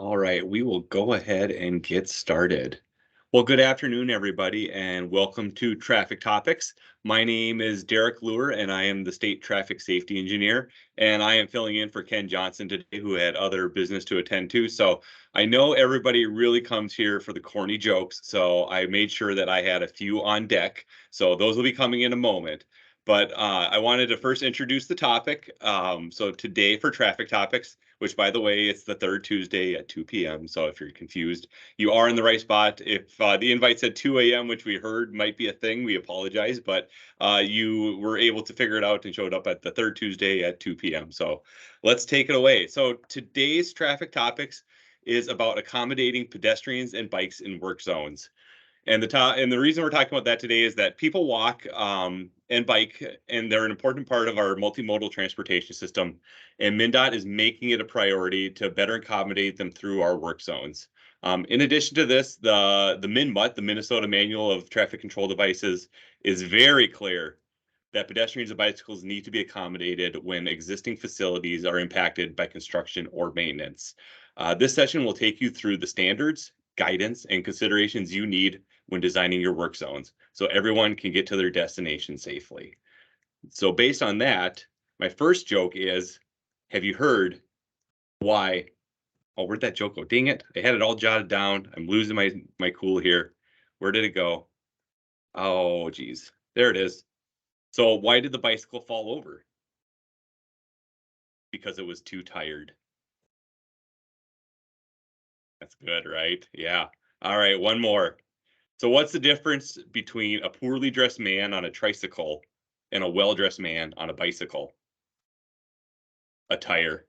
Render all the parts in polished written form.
All right, we will go ahead and get started. Well, good afternoon, everybody, and welcome to Traffic Topics. My name is Derek Luer, and I am the State Traffic Safety Engineer, and I am filling in for Ken Johnson today, who had other business to attend to. So I know everybody really comes here for the corny jokes, so I made sure that I had a few on deck. So those will be coming in a moment. But I wanted to first introduce the topic. So today for Traffic Topics, which, by the way, it's the third Tuesday at 2 p.m. So if you're confused, you are in the right spot. If the invite said 2 a.m., which we heard might be a thing, we apologize, but you were able to figure it out and showed up at the third Tuesday at 2 p.m. So let's take it away. So today's Traffic Topics is about accommodating pedestrians and bikes in work zones. And the reason we're talking about that today is that people walk and bike, and they're an important part of our multimodal transportation system. And MnDOT is making it a priority to better accommodate them through our work zones. In addition to this, the MnMUT, the Minnesota Manual of Traffic Control Devices, is very clear that pedestrians and bicycles need to be accommodated when existing facilities are impacted by construction or maintenance. This session will take you through the standards, guidance, and considerations you need when designing your work zones so everyone can get to their destination safely. So based on that, my first joke is, have you heard why? Oh, where'd that joke go? Dang it. I had it all jotted down. I'm losing my cool here. Where did it go? Oh, geez. There it is. So why did the bicycle fall over? Because it was too tired. That's good, right? Yeah. All right, one more. So what's the difference between a poorly dressed man on a tricycle and a well-dressed man on a bicycle? A tire.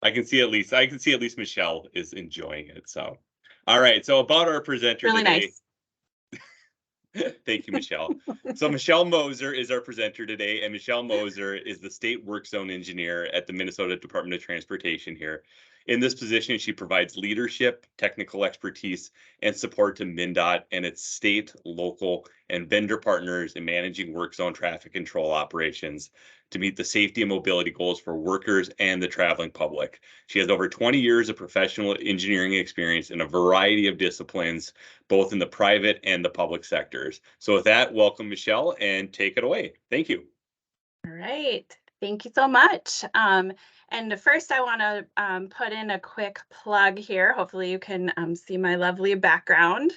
I can see at least Michelle is enjoying it. So, all right. So about our presenter Really today. nice. Thank you, Michelle. So Michelle Moser is our presenter today, and Michelle Moser is the state work zone engineer at the Minnesota Department of Transportation here. In this position, she provides leadership, technical expertise, and support to MnDOT and its state, local, and vendor partners in managing work zone traffic control operations to meet the safety and mobility goals for workers and the traveling public. She has over 20 years of professional engineering experience in a variety of disciplines, both in the private and the public sectors. So with that, welcome, Michelle, and take it away. Thank you. All right. Thank you so much. And first, I want to put in a quick plug here. Hopefully, you can see my lovely background.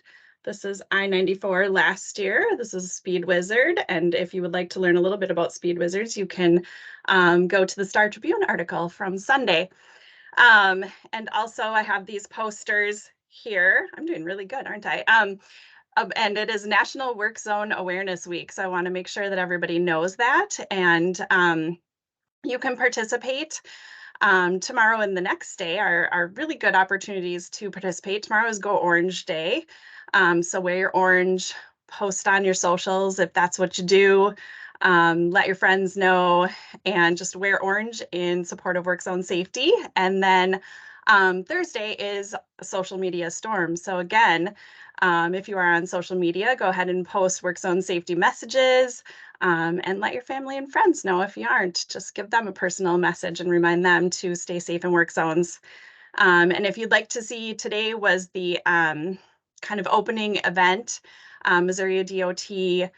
This is I-94 last year. This is Speed Wizard. And if you would like to learn a little bit about Speed Wizards, you can go to the Star Tribune article from Sunday. And also, I have these posters here. I'm doing really good, aren't I? And it is National Work Zone Awareness Week. So I want to make sure that everybody knows that. And you can participate. Tomorrow and the next day are really good opportunities to participate. Tomorrow is Go Orange Day. So wear your orange, post on your socials if that's what you do. Let your friends know, and just wear orange in support of work zone safety. And then Thursday is Social Media Storm. So again, if you are on social media, go ahead and post work zone safety messages, and let your family and friends know. If you aren't, just give them a personal message and remind them to stay safe in work zones. And if you'd like to see, today was the kind of opening event. Missouri DOT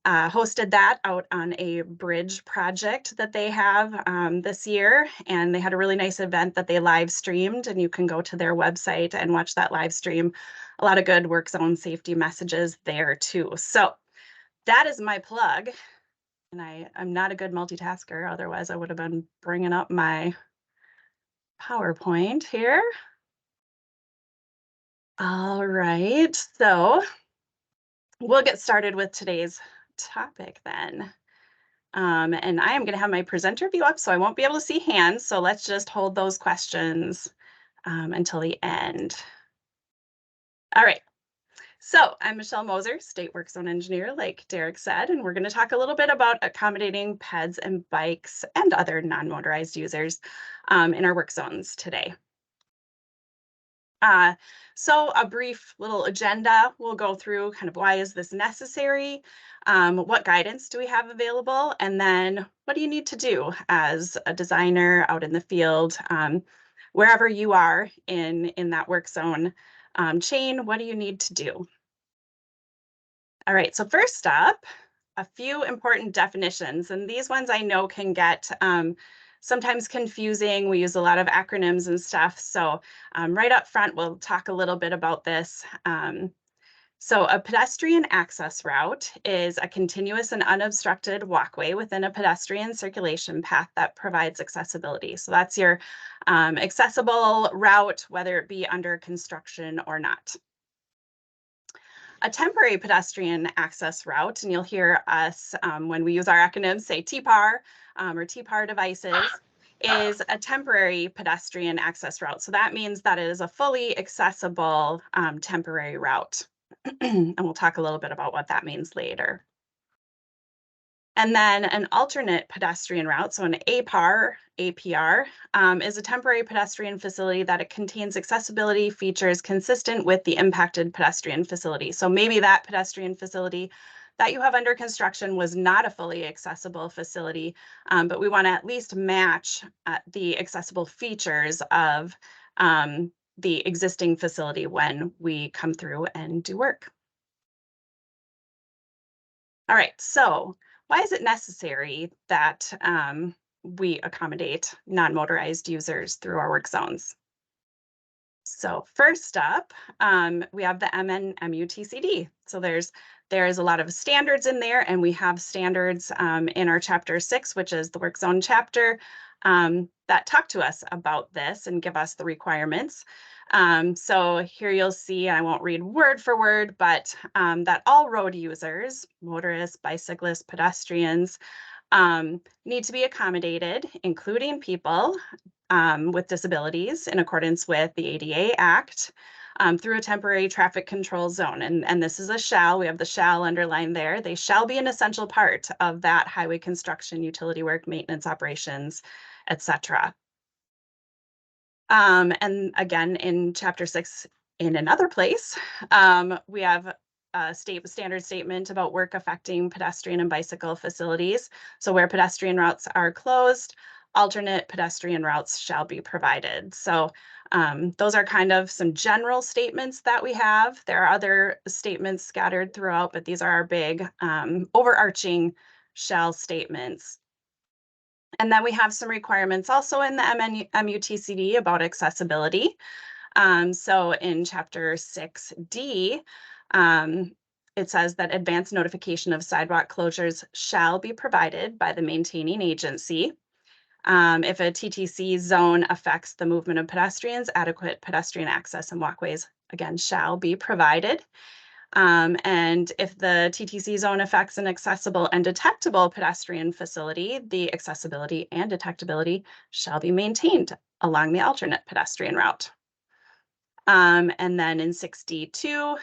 hosted that out on a bridge project that they have this year. And they had a really nice event that they live streamed, and you can go to their website and watch that live stream. A lot of good work zone safety messages there too. So that is my plug. And I'm not a good multitasker. Otherwise, I would have been bringing up my PowerPoint here. All right. So we'll get started with today's topic then. And I am going to have my presenter view up, so I won't be able to see hands. So let's just hold those questions until the end. All right. So I'm Michelle Moser, State Work Zone Engineer, like Derek said, and we're going to talk a little bit about accommodating peds and bikes and other non-motorized users in our work zones today. So a brief little agenda, we'll go through kind of why is this necessary? What guidance do we have available? And then what do you need to do as a designer out in the field, wherever you are in that work zone chain, what do you need to do? All right, so first up, a few important definitions, and these ones I know can get sometimes confusing. We use a lot of acronyms and stuff. So right up front, we'll talk a little bit about this. So a pedestrian access route is a continuous and unobstructed walkway within a pedestrian circulation path that provides accessibility. So that's your accessible route, whether it be under construction or not. A temporary pedestrian access route, and you'll hear us when we use our acronyms say TPAR or TPAR devices, is a temporary pedestrian access route. So that means that it is a fully accessible temporary route. And we'll talk a little bit about what that means later. And then an alternate pedestrian route, so an APR, is a temporary pedestrian facility that it contains accessibility features consistent with the impacted pedestrian facility. So maybe that pedestrian facility that you have under construction was not a fully accessible facility, but we want to at least match the accessible features of the existing facility when we come through and do work. All right, so why is it necessary that we accommodate non-motorized users through our work zones? So first up, we have the MnMUTCD. So there's a lot of standards in there, and we have standards in our chapter 6, which is the work zone chapter, that talk to us about this and give us the requirements. So here you'll see, I won't read word for word, but that all road users, motorists, bicyclists, pedestrians, need to be accommodated, including people with disabilities in accordance with the ADA Act through a temporary traffic control zone. And this is a shall, we have the shall underlined there. They shall be an essential part of that highway construction, utility work, maintenance operations, etc. And again, in chapter 6, in another place, we have a standard statement about work affecting pedestrian and bicycle facilities. So where pedestrian routes are closed, alternate pedestrian routes shall be provided. So those are kind of some general statements that we have. There are other statements scattered throughout, but these are our big overarching shall statements. And then we have some requirements also in the MUTCD about accessibility. So in chapter 6D, it says that advance notification of sidewalk closures shall be provided by the maintaining agency. If a TTC zone affects the movement of pedestrians, adequate pedestrian access and walkways, again, shall be provided. And if the TTC zone affects an accessible and detectable pedestrian facility, the accessibility and detectability shall be maintained along the alternate pedestrian route. And then in 6D2,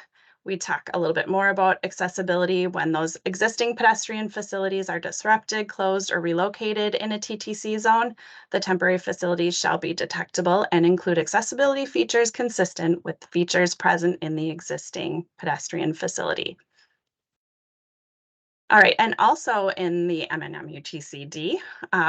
we talk a little bit more about accessibility when those existing pedestrian facilities are disrupted, closed, or relocated in a TTC zone. The temporary facilities shall be detectable and include accessibility features consistent with the features present in the existing pedestrian facility. All right, and also in the MnMUTCD,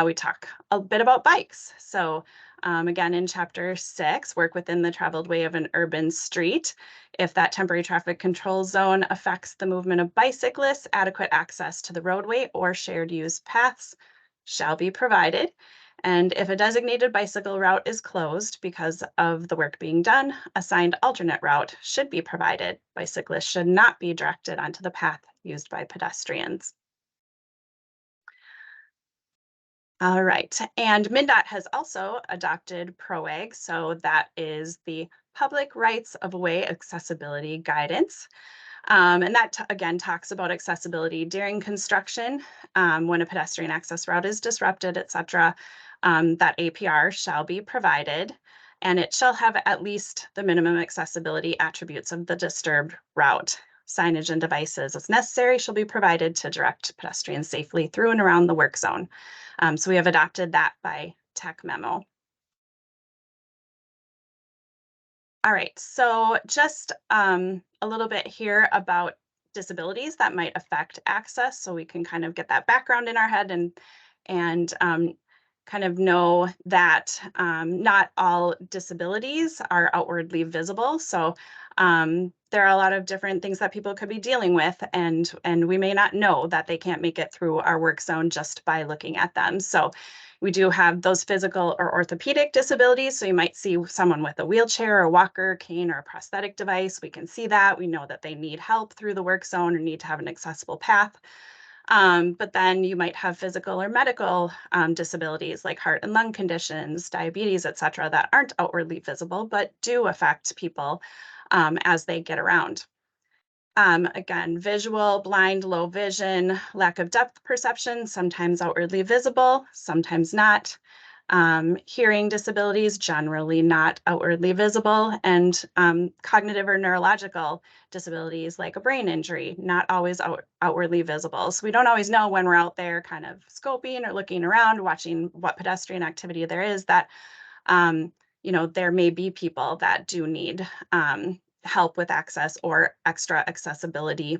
we talk a bit about bikes. So again, in chapter 6, work within the traveled way of an urban street. If that temporary traffic control zone affects the movement of bicyclists, adequate access to the roadway or shared use paths shall be provided. And if a designated bicycle route is closed because of the work being done, a signed alternate route should be provided. Bicyclists should not be directed onto the path used by pedestrians. All right, and MnDOT has also adopted PROAG, so that is the Public Rights of Way Accessibility Guidance. And that, again, talks about accessibility during construction, when a pedestrian access route is disrupted, etc. That APR shall be provided, and it shall have at least the minimum accessibility attributes of the disturbed route. Signage and devices as necessary shall be provided to direct pedestrians safely through and around the work zone. So we have adopted that by tech memo. All right, so just a little bit here about disabilities that might affect access, so we can kind of get that background in our head and kind of know that not all disabilities are outwardly visible. So there are a lot of different things that people could be dealing with, and we may not know that they can't make it through our work zone just by looking at them. So we do have those physical or orthopedic disabilities. So you might see someone with a wheelchair or walker, cane, or a prosthetic device. We can see that. We know that they need help through the work zone or need to have an accessible path. But then you might have physical or medical disabilities like heart and lung conditions, diabetes, et cetera, that aren't outwardly visible, but do affect people as they get around. Again, visual, blind, low vision, lack of depth perception, sometimes outwardly visible, sometimes not. Hearing disabilities, generally not outwardly visible, and cognitive or neurological disabilities like a brain injury, not always outwardly visible. So we don't always know when we're out there kind of scoping or looking around, watching what pedestrian activity there is, that there may be people that do need help with access or extra accessibility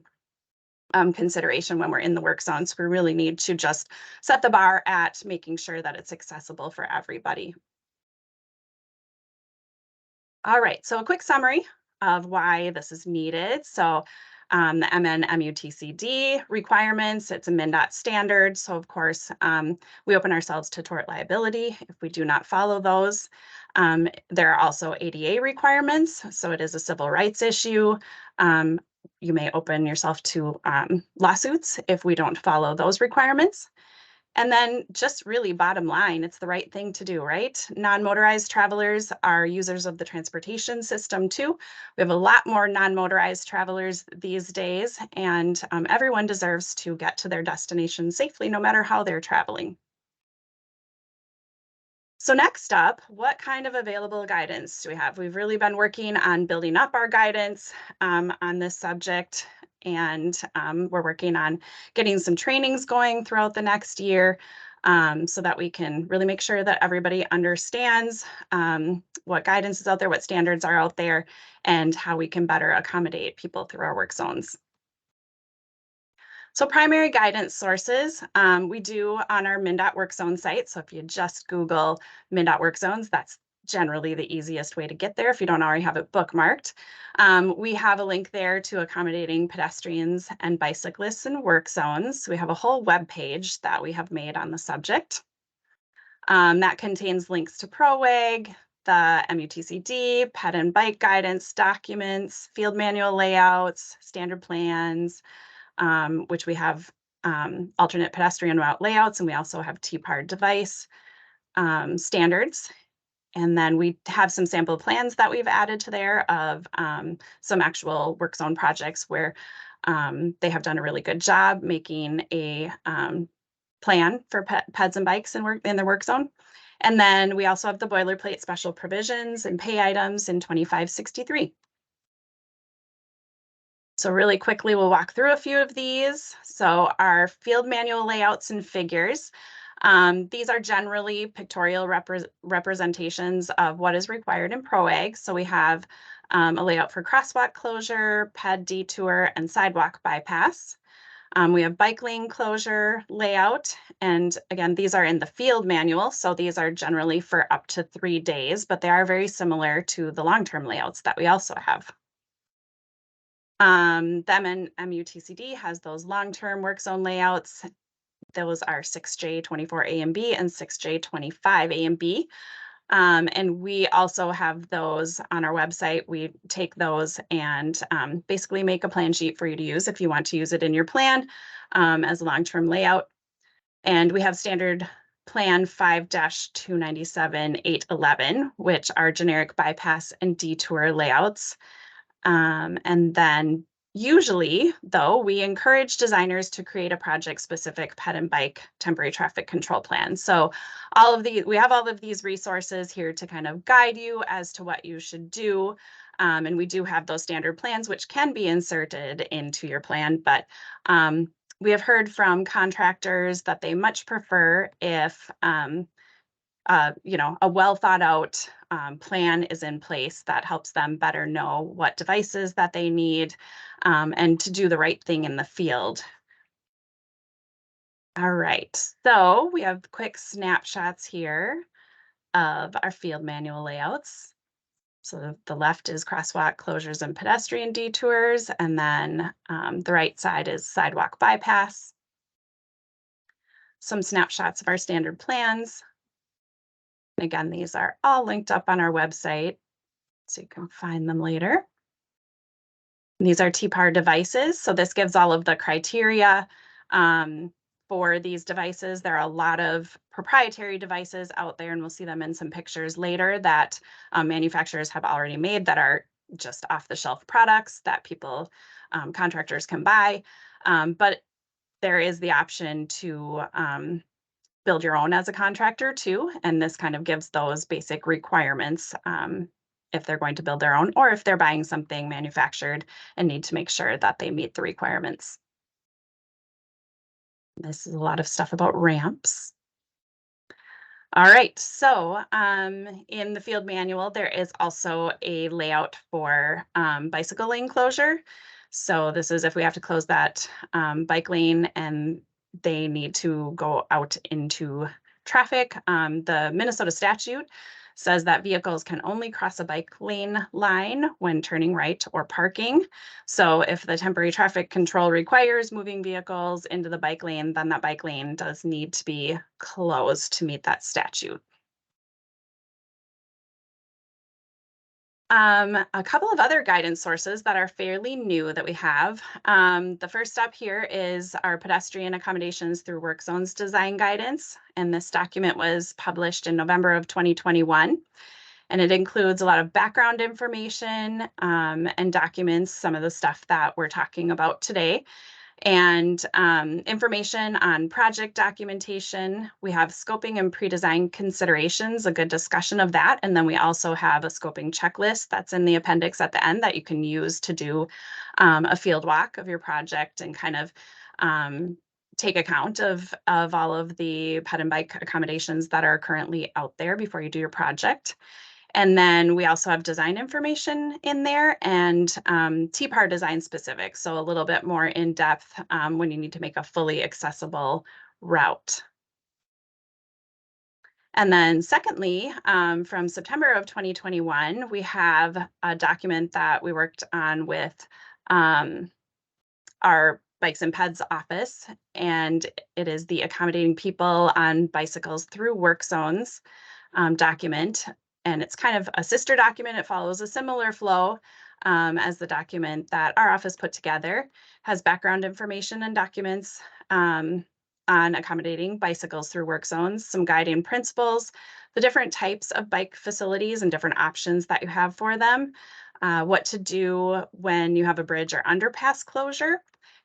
consideration when we're in the work zone. So we really need to just set the bar at making sure that it's accessible for everybody. All right, so a quick summary of why this is needed. So the MnMUTCD requirements, it's a MnDOT standard. So of course, we open ourselves to tort liability if we do not follow those. There are also ADA requirements. So it is a civil rights issue. You may open yourself to lawsuits if we don't follow those requirements. And then just really bottom line, it's the right thing to do, right? Non-motorized travelers are users of the transportation system too. We have a lot more non-motorized travelers these days, and everyone deserves to get to their destination safely, no matter how they're traveling. So next up, what kind of available guidance do we have? We've really been working on building up our guidance on this subject, and we're working on getting some trainings going throughout the next year so that we can really make sure that everybody understands what guidance is out there, what standards are out there, and how we can better accommodate people through our work zones. So primary guidance sources, we do on our MnDOT work zone site. So if you just Google MnDOT work zones, that's generally the easiest way to get there if you don't already have it bookmarked. We have a link there to accommodating pedestrians and bicyclists in work zones. We have a whole web page that we have made on the subject. That contains links to ProWag, the MUTCD, ped and bike guidance documents, field manual layouts, standard plans, which we have alternate pedestrian route layouts, and we also have TPAR device standards. And then we have some sample plans that we've added to there of some actual work zone projects where they have done a really good job making a plan for peds and bikes in the work zone. And then we also have the boilerplate special provisions and pay items in 2563. So really quickly, we'll walk through a few of these. So our field manual layouts and figures. These are generally pictorial representations of what is required in ProAg. So we have a layout for crosswalk closure, ped detour, and sidewalk bypass. We have bike lane closure layout. And again, these are in the field manual. So these are generally for up to 3 days, but they are very similar to the long-term layouts that we also have. Them and MUTCD has those long-term work zone layouts. Those are 6J24A and B and 6J25A and B. And we also have those on our website. We take those and basically make a plan sheet for you to use if you want to use it in your plan as a long-term layout. And we have standard plan 5-297-811, which are generic bypass and detour layouts. And then usually, though, we encourage designers to create a project-specific ped and bike temporary traffic control plan. So we have all of these resources here to kind of guide you as to what you should do. And we do have those standard plans, which can be inserted into your plan. But we have heard from contractors that they much prefer if a well thought out plan is in place that helps them better know what devices that they need and to do the right thing in the field. All right, so we have quick snapshots here of our field manual layouts. So the left is crosswalk closures and pedestrian detours, and then the right side is sidewalk bypass. Some snapshots of our standard plans. Again, these are all linked up on our website, so you can find them later. And these are TPAR devices, so this gives all of the criteria for these devices. There are a lot of proprietary devices out there, and we'll see them in some pictures later that manufacturers have already made that are just off-the-shelf products that people, contractors can buy. But there is the option to build your own as a contractor too, and this kind of gives those basic requirements if they're going to build their own or if they're buying something manufactured and need to make sure that they meet the requirements. This is a lot of stuff about ramps. All right, so in the field manual, there is also a layout for bicycle lane closure. So this is if we have to close that bike lane and they need to go out into traffic. The Minnesota statute says that vehicles can only cross a bike lane line when turning right or parking. So if the temporary traffic control requires moving vehicles into the bike lane, then that bike lane does need to be closed to meet that statute. A couple of other guidance sources that are fairly new that we have. The first up here is our pedestrian accommodations through work zones design guidance. And this document was published in November of 2021. And it includes a lot of background information and documents some of the stuff that we're talking about today. And information on project documentation. We have scoping and pre-design considerations, a good discussion of that. And then we also have a scoping checklist that's in the appendix at the end that you can use to do a field walk of your project and kind of take account of all of the ped and bike accommodations that are currently out there before you do your project. And then we also have design information in there and TPAR design specific, so a little bit more in depth when you need to make a fully accessible route. And then secondly, from September of 2021, we have a document that we worked on with our Bikes and Peds office, and it is the Accommodating People on Bicycles Through Work Zones document. And it's kind of a sister document. It follows a similar flow as the document that our office put together, has background information and documents on accommodating bicycles through work zones, some guiding principles, the different types of bike facilities and different options that you have for them, what to do when you have a bridge or underpass closure,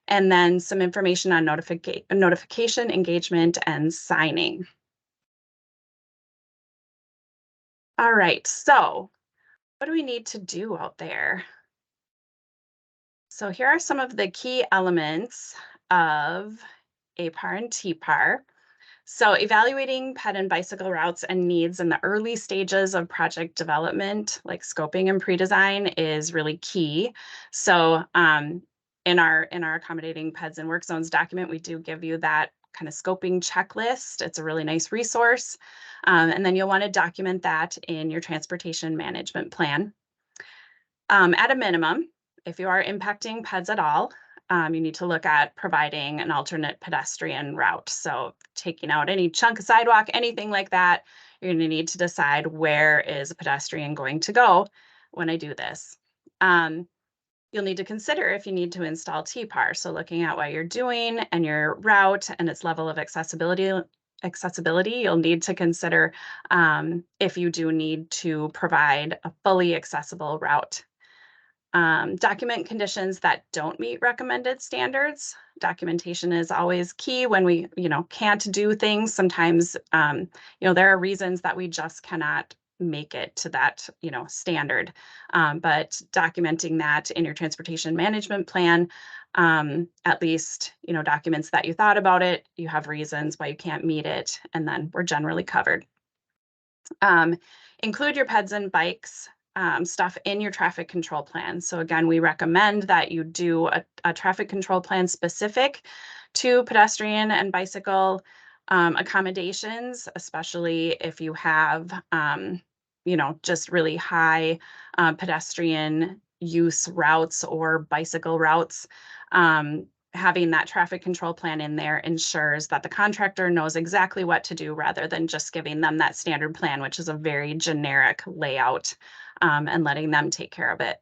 and then some information on notification, engagement, and signing. All right, so what do we need to do out there? So here are some of the key elements of APAR and TPAR. So evaluating ped and bicycle routes and needs in the early stages of project development, like scoping and pre-design, is really key. So in our accommodating peds and work zones document, we do give you that kind of scoping checklist. It's a really nice resource. And then you'll want to document that in your transportation management plan. At a minimum, if you are impacting peds at all, you need to look at providing an alternate pedestrian route. So taking out any chunk of sidewalk, anything like that, you're going to need to decide where is a pedestrian going to go when I do this. You'll need to consider if you need to install TPAR. So looking at what you're doing and your route and its level of accessibility, you'll need to consider if you do need to provide a fully accessible route. Document conditions that don't meet recommended standards. Documentation is always key when we, can't do things. Sometimes, there are reasons that we just cannot make it to that, standard. But documenting that in your transportation management plan, at least, documents that you thought about it, you have reasons why you can't meet it, and then we're generally covered. Include your peds and bikes stuff in your traffic control plan. So again, we recommend that you do a traffic control plan specific to pedestrian and bicycle accommodations, especially if you have, just really high pedestrian use routes or bicycle routes. Having that traffic control plan in there ensures that the contractor knows exactly what to do rather than just giving them that standard plan, which is a very generic layout, and letting them take care of it.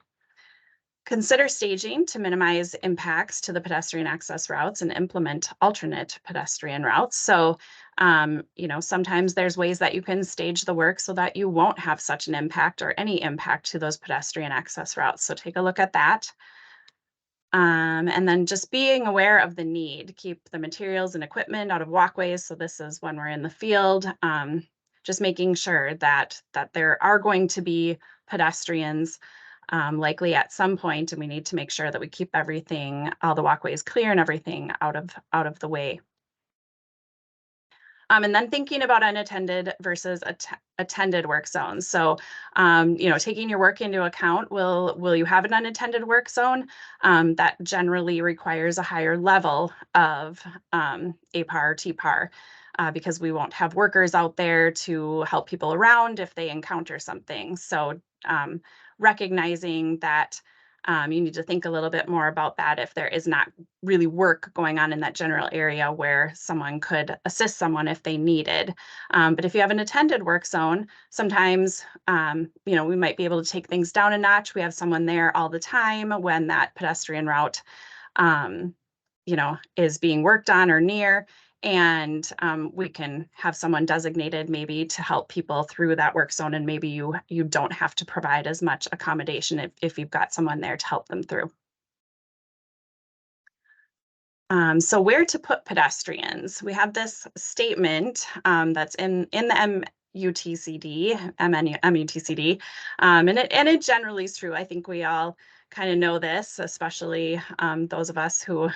Consider staging to minimize impacts to the pedestrian access routes and implement alternate pedestrian routes. So, sometimes there's ways that you can stage the work so that you won't have such an impact or any impact to those pedestrian access routes. So take a look at that. And then just being aware of the need, keep the materials and equipment out of walkways. So this is when we're in the field, just making sure that there are going to be pedestrians likely at some point, and we need to make sure that we keep everything, all the walkways clear and everything out of the way. And then thinking about unattended versus attended work zones. So, taking your work into account, will you have an unattended work zone? That generally requires a higher level of APAR or TPAR, because we won't have workers out there to help people around if they encounter something. So, recognizing that you need to think a little bit more about that if there is not really work going on in that general area where someone could assist someone if they needed. But if you have an attended work zone, sometimes, we might be able to take things down a notch. We have someone there all the time when that pedestrian route, is being worked on or near. And we can have someone designated maybe to help people through that work zone. And maybe you don't have to provide as much accommodation if you've got someone there to help them through. So where to put pedestrians? We have this statement that's in the MUTCD, MUTCD, and it generally is true. I think we all kind of know this, especially those of us who,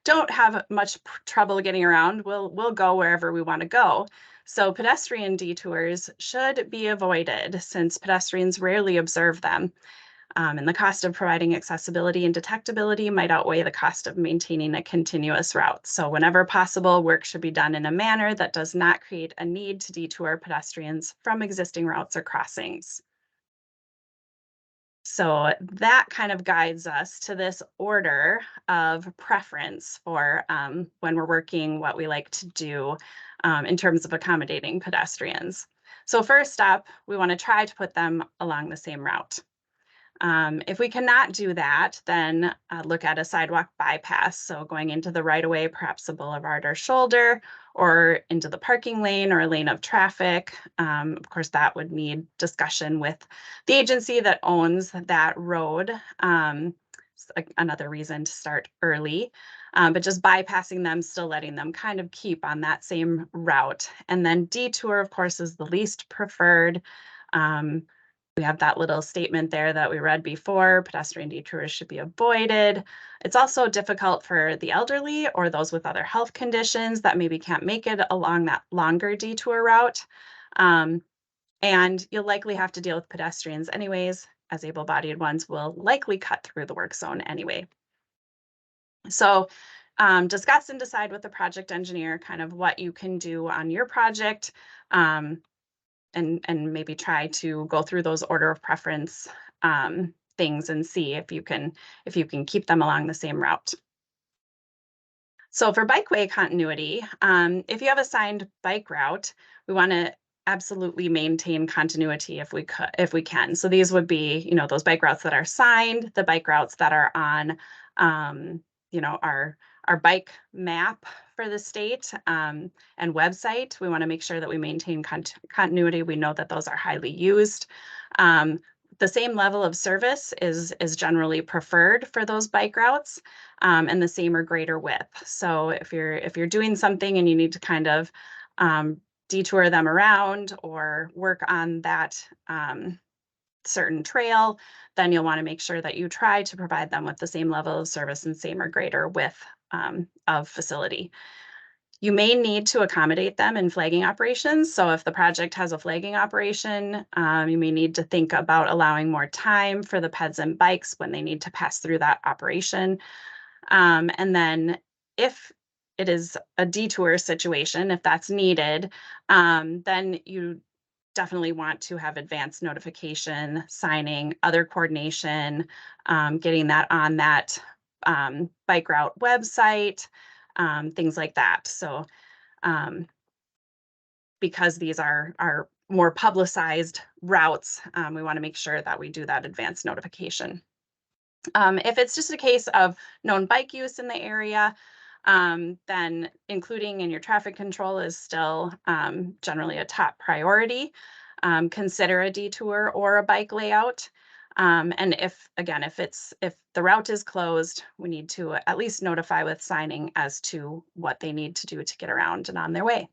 don't have much trouble getting around. We'll go wherever we want to go. So pedestrian detours should be avoided since pedestrians rarely observe them. And the cost of providing accessibility and detectability might outweigh the cost of maintaining a continuous route. So whenever possible, work should be done in a manner that does not create a need to detour pedestrians from existing routes or crossings. So that kind of guides us to this order of preference for when we're working what we like to do in terms of accommodating pedestrians. So first up, we want to try to put them along the same route. If we cannot do that, then look at a sidewalk bypass. So going into the right of way, perhaps a boulevard or shoulder, or into the parking lane or a lane of traffic. Of course, that would need discussion with the agency that owns that road. Another reason to start early, but just bypassing them, still letting them kind of keep on that same route. And then detour, of course, is the least preferred. We have that little statement there that we read before, pedestrian detours should be avoided. It's also difficult for the elderly or those with other health conditions that maybe can't make it along that longer detour route. And you'll likely have to deal with pedestrians anyways, as able-bodied ones will likely cut through the work zone anyway. So discuss and decide with the project engineer kind of what you can do on your project. And maybe try to go through those order of preference things and see if you can keep them along the same route. So for bikeway continuity, if you have a signed bike route, we want to absolutely maintain continuity if we can. So these would be, those bike routes that are signed, the bike routes that are on, our bike map for the state and website. We want to make sure that we maintain continuity. We know that those are highly used. The same level of service is generally preferred for those bike routes, and the same or greater width. So if you're doing something and you need to kind of detour them around or work on that certain trail, then you'll want to make sure that you try to provide them with the same level of service and same or greater width of facility. You may need to accommodate them in flagging operations. So if the project has a flagging operation, you may need to think about allowing more time for the peds and bikes when they need to pass through that operation. And then if it is a detour situation, if that's needed, then you definitely want to have advanced notification, signing, other coordination, getting that on that bike route website, things like that. So because these are more publicized routes, we want to make sure that we do that advanced notification. If it's just a case of known bike use in the area, then including in your traffic control is still generally a top priority. Consider a detour or a bike layout. And if the route is closed, we need to at least notify with signing as to what they need to do to get around and on their way.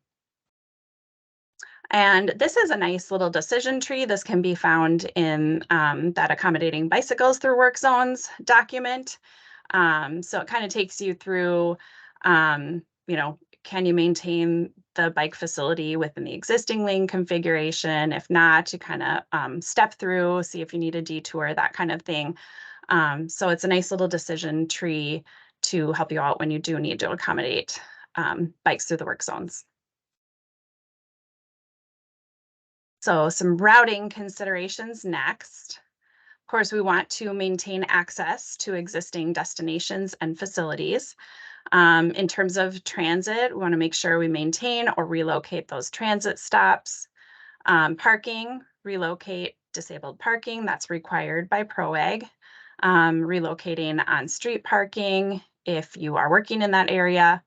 And this is a nice little decision tree. This can be found in that accommodating bicycles through work zones document. So it kind of takes you through, can you maintain the bike facility within the existing lane configuration? If not, you kind of step through, see if you need a detour, that kind of thing. So it's a nice little decision tree to help you out when you do need to accommodate bikes through the work zones. So some routing considerations next. Of course, we want to maintain access to existing destinations and facilities. In terms of transit, we want to make sure we maintain or relocate those transit stops. Parking, relocate disabled parking, that's required by PROAG. Relocating on-street parking, if you are working in that area.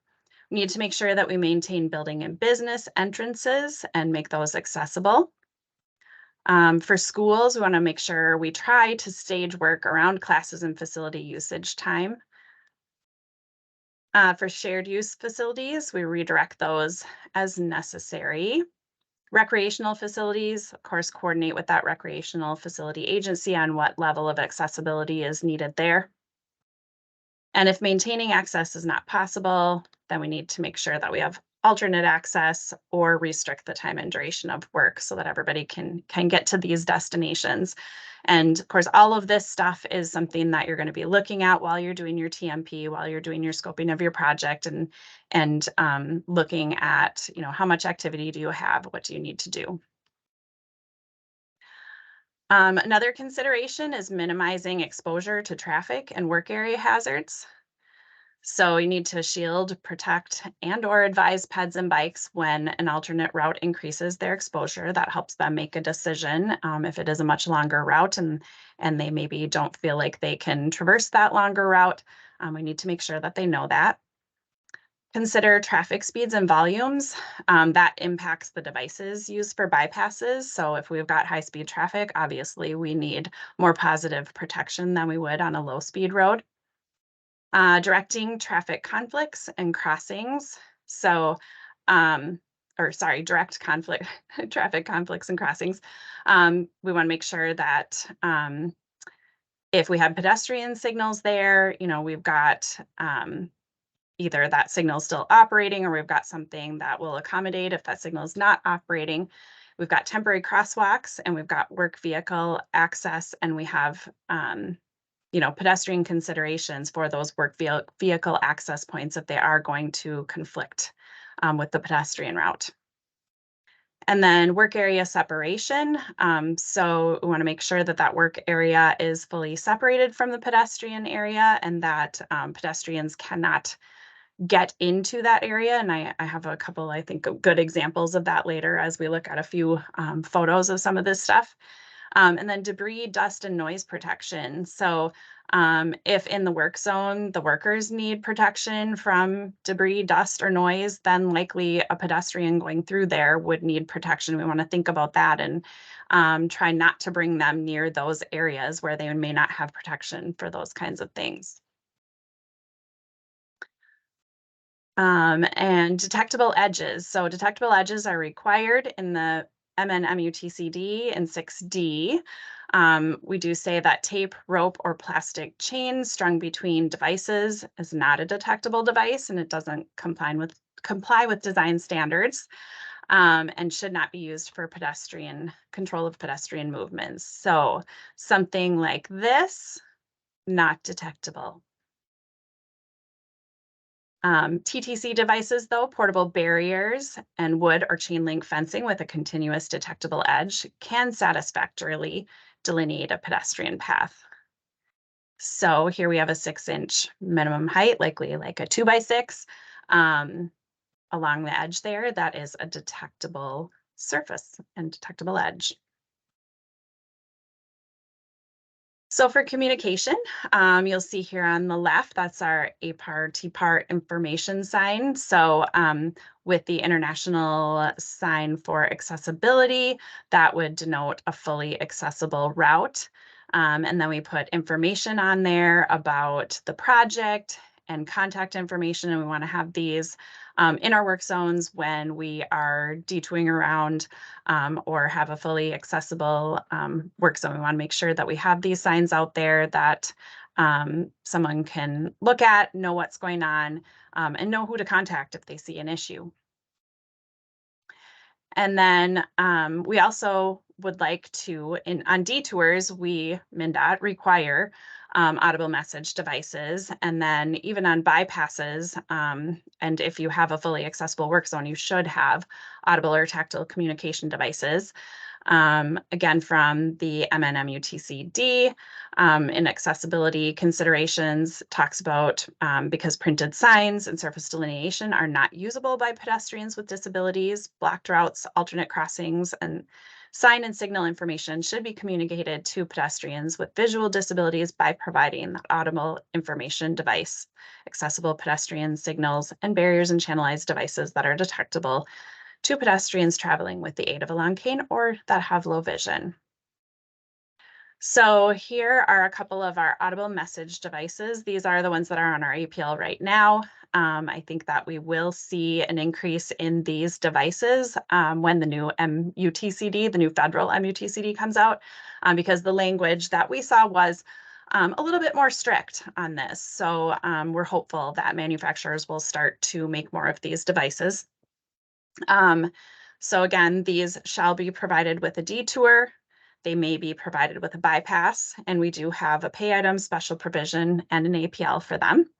We need to make sure that we maintain building and business entrances and make those accessible. For schools, we want to make sure we try to stage work around classes and facility usage time. For shared use facilities, we redirect those as necessary. Recreational facilities, of course, coordinate with that recreational facility agency on what level of accessibility is needed there. And if maintaining access is not possible, then we need to make sure that we have alternate access or restrict the time and duration of work so that everybody can get to these destinations. And of course, all of this stuff is something that you're going to be looking at while you're doing your TMP, while you're doing your scoping of your project, and looking at, how much activity do you have? What do you need to do? Another consideration is minimizing exposure to traffic and work area hazards. So you need to shield, protect, and or advise peds and bikes when an alternate route increases their exposure. That helps them make a decision if it is a much longer route and they maybe don't feel like they can traverse that longer route. We need to make sure that they know that. Consider traffic speeds and volumes. That impacts the devices used for bypasses. So if we've got high-speed traffic, obviously we need more positive protection than we would on a low-speed road. Directing traffic conflicts and crossings. So, direct conflict, traffic conflicts and crossings. We want to make sure that if we have pedestrian signals there, we've got either that signal still operating or we've got something that will accommodate if that signal is not operating. We've got temporary crosswalks and we've got work vehicle access, and we have pedestrian considerations for those work vehicle access points if they are going to conflict with the pedestrian route. And then work area separation. So we want to make sure that that work area is fully separated from the pedestrian area and that pedestrians cannot get into that area. And I have a couple, I think, good examples of that later as we look at a few photos of some of this stuff. And then debris, dust, and noise protection. So if in the work zone, the workers need protection from debris, dust, or noise, then likely a pedestrian going through there would need protection. We want to think about that and try not to bring them near those areas where they may not have protection for those kinds of things. And detectable edges. So detectable edges are required in the MnMUTCD and 6D. We do say that tape, rope, or plastic chain strung between devices is not a detectable device, and it doesn't comply comply with design standards and should not be used for control of pedestrian movements. So something like this, not detectable. TTC devices, though, portable barriers and wood or chain link fencing with a continuous detectable edge can satisfactorily delineate a pedestrian path. So here we have a 6-inch minimum height, likely like a 2x6 along the edge there. That is a detectable surface and detectable edge. So for communication, you'll see here on the left, that's our APAR TPAR information sign. So with the international sign for accessibility, that would denote a fully accessible route. And then we put information on there about the project and contact information, and we want to have these in our work zones when we are detouring around or have a fully accessible work zone. We want to make sure that we have these signs out there that someone can look at, know what's going on, and know who to contact if they see an issue. And then we also would like to, on detours, MnDOT require audible message devices. And then even on bypasses, and if you have a fully accessible work zone, you should have audible or tactile communication devices. Again, from the MnMUTCD, in accessibility considerations, talks about because printed signs and surface delineation are not usable by pedestrians with disabilities, blocked routes, alternate crossings, and sign and signal information should be communicated to pedestrians with visual disabilities by providing the audible information device, accessible pedestrian signals, and barriers and channelized devices that are detectable to pedestrians traveling with the aid of a long cane or that have low vision. So here are a couple of our audible message devices. These are the ones that are on our APL right now. I think that we will see an increase in these devices when the new MUTCD, the new federal MUTCD comes out, because the language that we saw was a little bit more strict on this. So we're hopeful that manufacturers will start to make more of these devices. So again, these shall be provided with a detour. They may be provided with a bypass, and we do have a pay item special provision and an APL for them.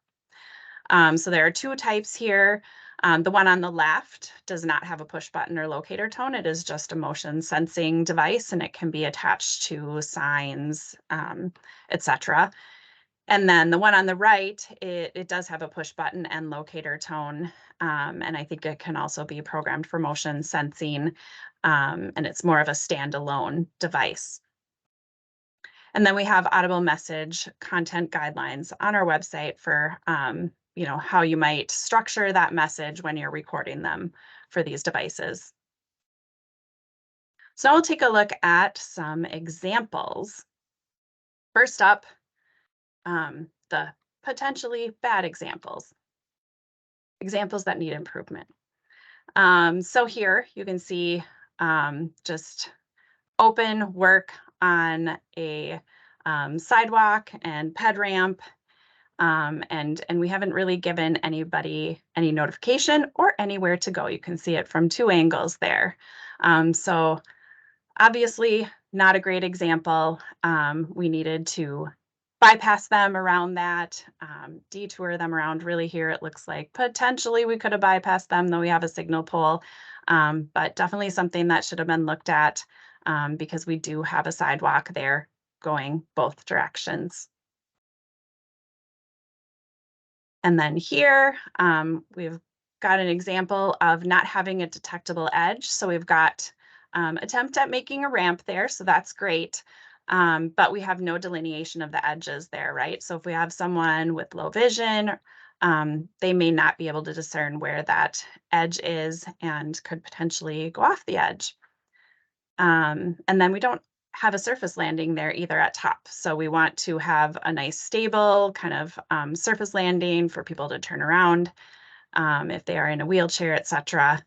So there are two types here. The one on the left does not have a push button or locator tone. It is just a motion sensing device, and it can be attached to signs, etc. And then the one on the right, it does have a push button and locator tone. And I think it can also be programmed for motion sensing. And it's more of a standalone device. And then we have audible message content guidelines on our website for how you might structure that message when you're recording them for these devices. So I'll take a look at some examples. First up, the potentially bad examples that need improvement. So here you can see just open work on a sidewalk and ped ramp, and we haven't really given anybody any notification or anywhere to go. You can see it from two angles there. So obviously not a great example. We needed to bypass them around that, detour them around. Really here it looks like potentially we could have bypassed them, though we have a signal pole, but definitely something that should have been looked at because we do have a sidewalk there going both directions. And then here we've got an example of not having a detectable edge. So we've got attempt at making a ramp there, so that's great. But we have no delineation of the edges there, right? So if we have someone with low vision, they may not be able to discern where that edge is and could potentially go off the edge. And then we don't have a surface landing there either at top. So we want to have a nice stable kind of surface landing for people to turn around if they are in a wheelchair, etc.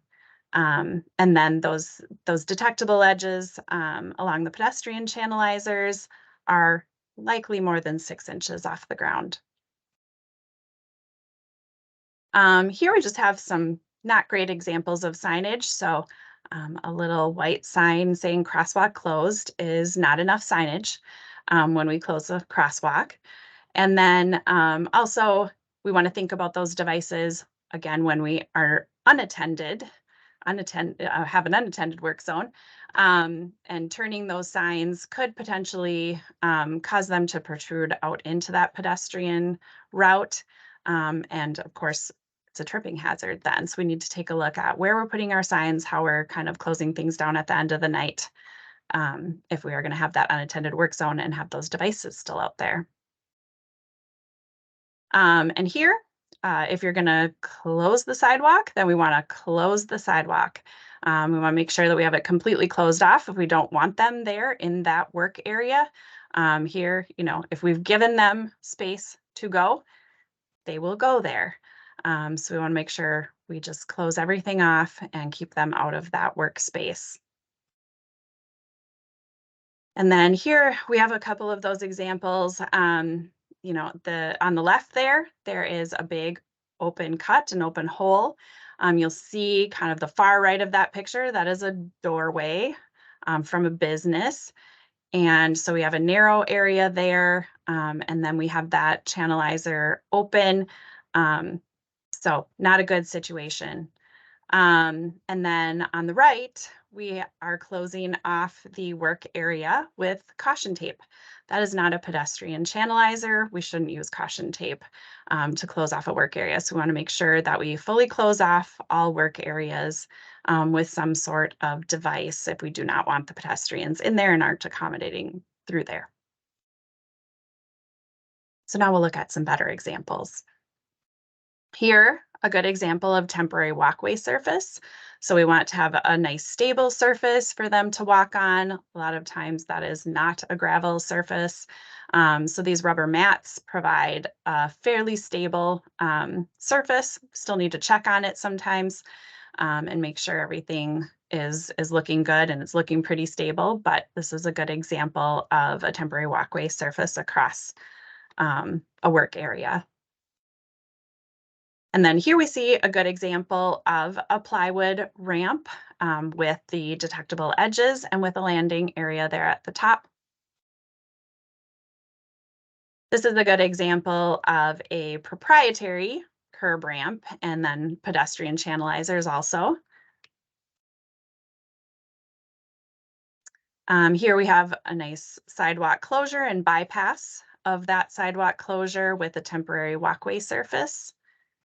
And then those detectable edges along the pedestrian channelizers are likely more than 6 inches off the ground. Here we just have some not great examples of signage. So a little white sign saying crosswalk closed is not enough signage when we close the crosswalk. And then also we want to think about those devices again when we are have an unattended work zone, and turning those signs could potentially cause them to protrude out into that pedestrian route. And of course, it's a tripping hazard then. So we need to take a look at where we're putting our signs, how we're kind of closing things down at the end of the night, if we are going to have that unattended work zone and have those devices still out there. And here, if you're going to close the sidewalk, then we want to close the sidewalk. We want to make sure that we have it completely closed off if we don't want them there in that work area. Here, if we've given them space to go, they will go there. So we want to make sure we just close everything off and keep them out of that workspace. And then here we have a couple of those examples. On the left there is a big open cut, an open hole. You'll see kind of the far right of that picture, that is a doorway from a business. And so we have a narrow area there, and then we have that channelizer open. So not a good situation. And then on the right, we are closing off the work area with caution tape. That is not a pedestrian channelizer. We shouldn't use caution tape to close off a work area. So we want to make sure that we fully close off all work areas with some sort of device if we do not want the pedestrians in there and aren't accommodating through there. So now we'll look at some better examples. Here, a good example of temporary walkway surface. So we want to have a nice stable surface for them to walk on. A lot of times that is not a gravel surface. So these rubber mats provide a fairly stable surface. Still need to check on it sometimes and make sure everything is looking good and it's looking pretty stable. But this is a good example of a temporary walkway surface across a work area. And then here we see a good example of a plywood ramp with the detectable edges and with a landing area there at the top. This is a good example of a proprietary curb ramp and then pedestrian channelizers also. Here we have a nice sidewalk closure and bypass of that sidewalk closure with a temporary walkway surface,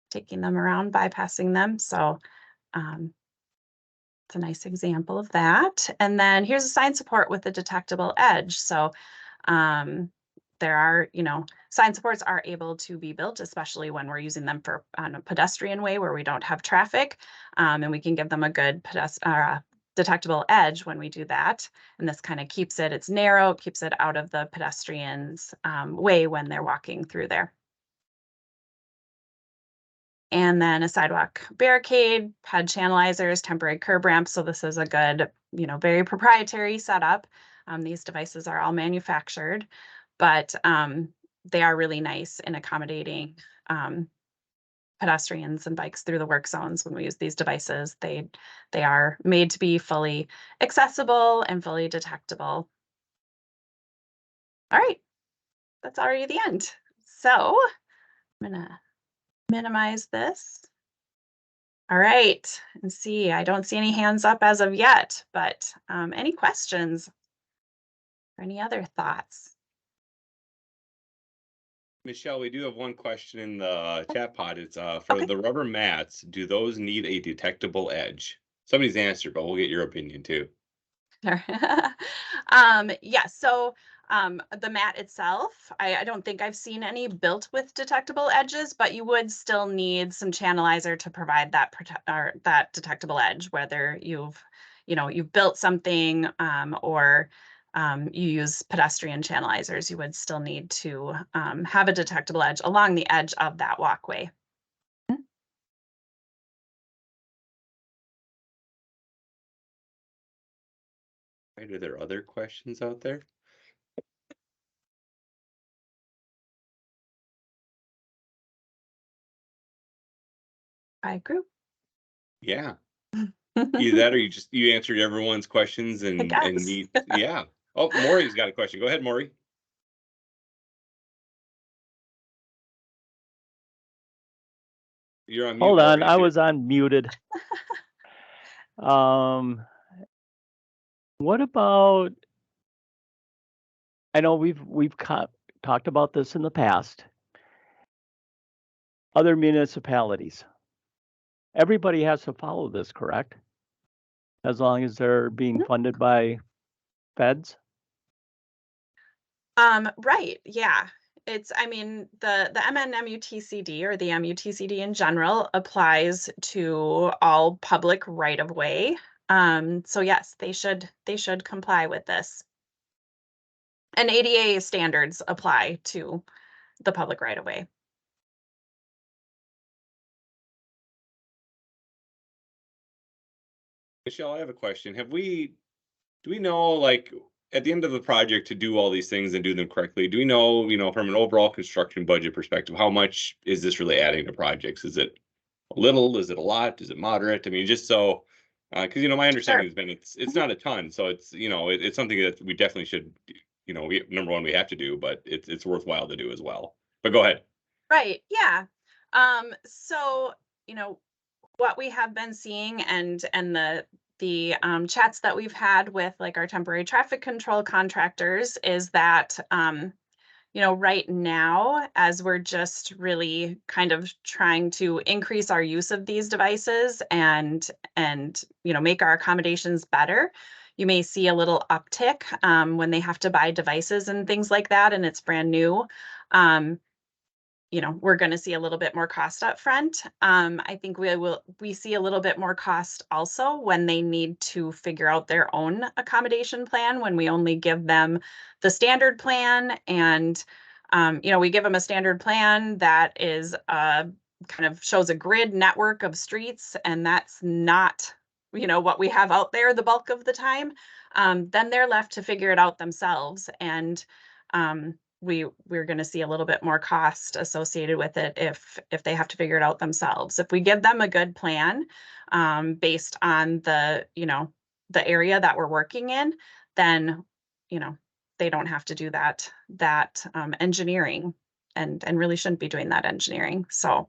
taking them around, bypassing them. So it's a nice example of that. And then here's a sign support with a detectable edge. So there are, sign supports are able to be built, especially when we're using them on a pedestrian way where we don't have traffic. And we can give them a good detectable edge when we do that. And this kind of keeps it's narrow, keeps it out of the pedestrian's way when they're walking through there. And then a sidewalk barricade, ped channelizers, temporary curb ramps. So this is a good, very proprietary setup. These devices are all manufactured, but they are really nice in accommodating pedestrians and bikes through the work zones when we use these devices. They are made to be fully accessible and fully detectable. All right, that's already the end. So I'm gonna minimize this. All right, and see, I don't see any hands up as of yet, but any questions or any other thoughts? Michelle, we do have one question in the chat pod. It's for Okay. the rubber mats, do those need a detectable edge? Somebody's answered, but we'll get your opinion too. Sure. Yeah, so the mat itself, I don't think I've seen any built with detectable edges, but you would still need some channelizer to provide that that detectable edge, whether you've built something or you use pedestrian channelizers, you would still need to have a detectable edge along the edge of that walkway. Right, are there other questions out there? By group. Yeah. Either that or you answered everyone's questions I and guess. yeah. Oh, Maury's got a question. Go ahead, Maury. You're on mute, Hold on, Maury, I if you're- was unmuted. What about, I know we've talked about this in the past. Other municipalities. Everybody has to follow this, correct? As long as they're being funded by feds? Right, yeah. I mean, the MnMUTCD or the MUTCD in general applies to all public right of way. So yes, they should comply with this. And ADA standards apply to the public right of way. Michelle, I have a question. Do we know, like, at the end of the project to do all these things and do them correctly, do we know, from an overall construction budget perspective, how much is this really adding to projects? Is it a little? Is it a lot? Is it moderate? I mean, just so, because, my understanding has been it's not a ton. So it's something that we definitely should, number one, we have to do, but it's worthwhile to do as well. But go ahead. Right, yeah. So, what we have been seeing and the chats that we've had with like our temporary traffic control contractors is that right now, as we're just really kind of trying to increase our use of these devices and make our accommodations better, you may see a little uptick when they have to buy devices and things like that, and it's brand new. We're going to see a little bit more cost up front. I think we see a little bit more cost also when they need to figure out their own accommodation plan, when we only give them the standard plan. And, we give them a standard plan that is kind of shows a grid network of streets, and that's not, what we have out there the bulk of the time. Then they're left to figure it out themselves. And, we're going to see a little bit more cost associated with it if they have to figure it out themselves. If we give them a good plan based on the area that we're working in, then they don't have to do that engineering and really shouldn't be doing that engineering. So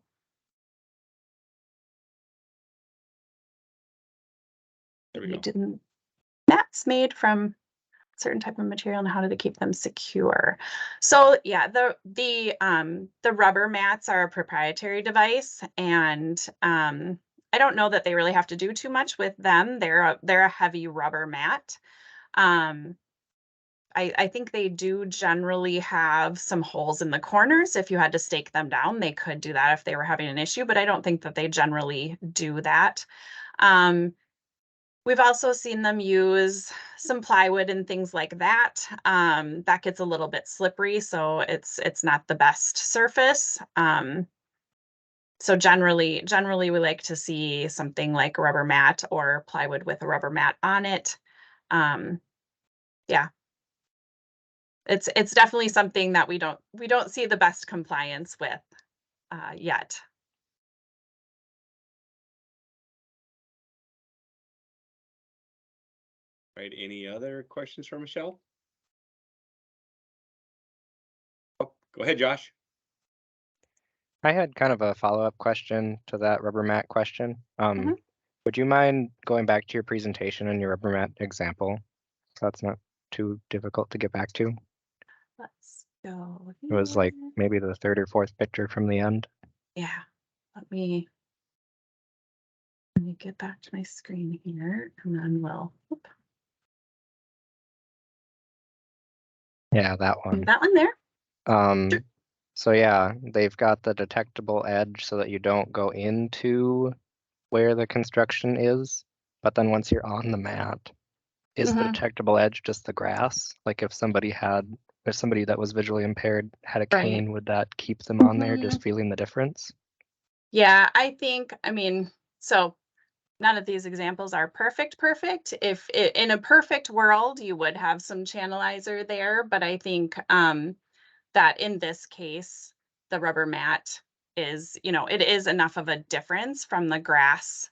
There we go. didn't mats made from certain type of material, and how do they keep them secure? So yeah, the rubber mats are a proprietary device, and I don't know that they really have to do too much with them. They're a heavy rubber mat. I think they do generally have some holes in the corners. If you had to stake them down, they could do that if they were having an issue, but I don't think that they generally do that. We've also seen them use some plywood and things like that. That gets a little bit slippery, so it's not the best surface. So generally we like to see something like a rubber mat or plywood with a rubber mat on it. Yeah, it's definitely something that we don't see the best compliance with yet. Right. Any other questions for Michelle? Oh, go ahead, Josh. I had kind of a follow-up question to that rubber mat question. Mhm. Would you mind going back to your presentation and your rubber mat example? So that's not too difficult to get back to. Let's go. It was like here. maybe the third or fourth picture from the end. Yeah, let me get back to my screen here, and then we'll Yeah, that one. that one there. Sure. So yeah, they've got the detectable edge so that you don't go into where the construction is. But then once you're on the mat, is the Mhm. detectable edge just the grass? Like if somebody that was visually impaired had a Right. cane, would that keep them on there just feeling the difference? Yeah, I mean, so none of these examples are perfect. If in a perfect world, you would have some channelizer there, but I think that in this case, the rubber mat is, it is enough of a difference from the grass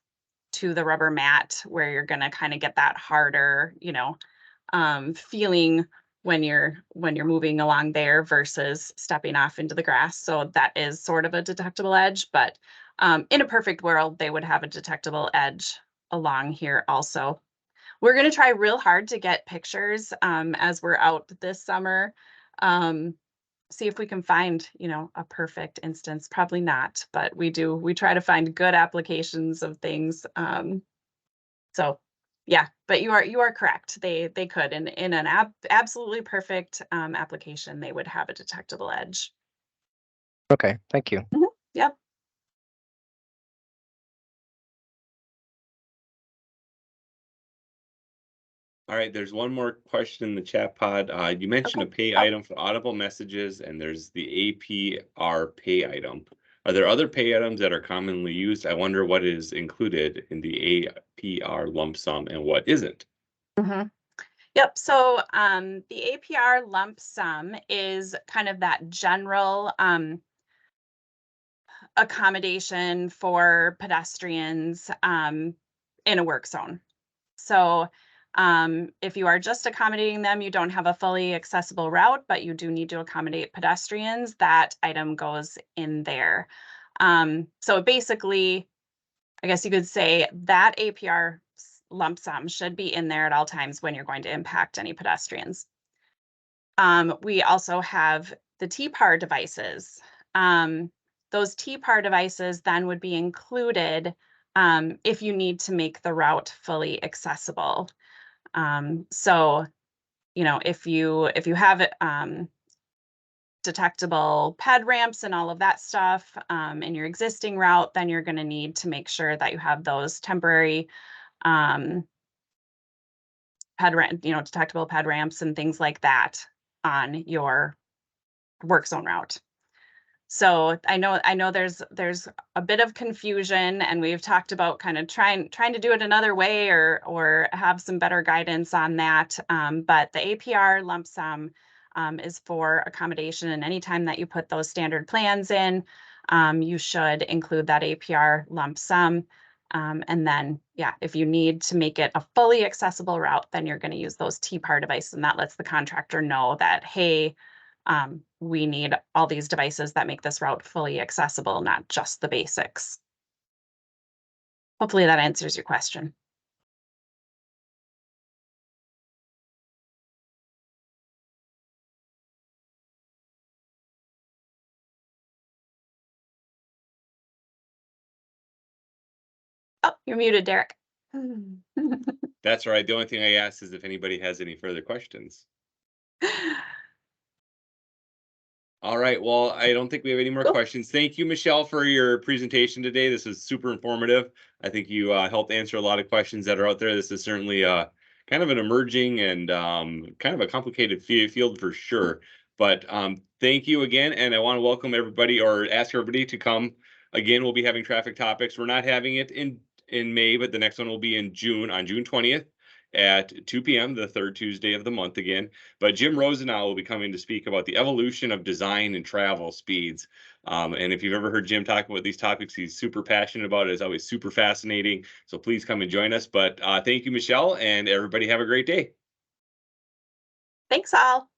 to the rubber mat where you're going to kind of get that harder, feeling when you're moving along there versus stepping off into the grass. So that is sort of a detectable edge, but in a perfect world, they would have a detectable edge along here also. We're going to try real hard to get pictures as we're out this summer. See if we can find, a perfect instance. Probably not, but we try to find good applications of things. So yeah, but you are correct. They could in an absolutely perfect application, they would have a detectable edge. Okay, thank you. Yep. All right, there's one more question in the chat pod. You mentioned a pay item for audible messages, and there's the APR pay item. Are there other pay items that are commonly used? I wonder what is included in the APR lump sum and what isn't. Yep. So the APR lump sum is kind of that general accommodation for pedestrians in a work zone. So if you are just accommodating them, you don't have a fully accessible route, but you do need to accommodate pedestrians, that item goes in there. So basically, I guess you could say that APR lump sum should be in there at all times when you're going to impact any pedestrians. We also have the TPAR devices. Those TPAR devices then would be included if you need to make the route fully accessible. So, if you have detectable ped ramps and all of that stuff in your existing route, then you're going to need to make sure that you have those temporary detectable ped ramps and things like that on your work zone route. So I know there's a bit of confusion, and we've talked about kind of trying to do it another way or have some better guidance on that. But the APR lump sum is for accommodation, and anytime that you put those standard plans in, you should include that APR lump sum. And then, if you need to make it a fully accessible route, then you're going to use those TPAR devices, and that lets the contractor know that, hey, we need all these devices that make this route fully accessible, not just the basics. Hopefully that answers your question. Oh, you're muted, Derek. That's right. The only thing I asked is if anybody has any further questions. All right. Well, I don't think we have any more questions. Thank you, Michelle, for your presentation today. This was super informative. I think you helped answer a lot of questions that are out there. This is certainly kind of an emerging and kind of a complicated field for sure. But thank you again. And I want to welcome everybody or ask everybody to come. Again, we'll be having traffic topics. We're not having it in May, but the next one will be in June, on June 20th. At 2 p.m., the third Tuesday of the month again. But Jim Rosenau will be coming to speak about the evolution of design and travel speeds. And if you've ever heard Jim talk about these topics, he's super passionate about it. It's always super fascinating. So please come and join us. But thank you, Michelle, and everybody have a great day. Thanks all.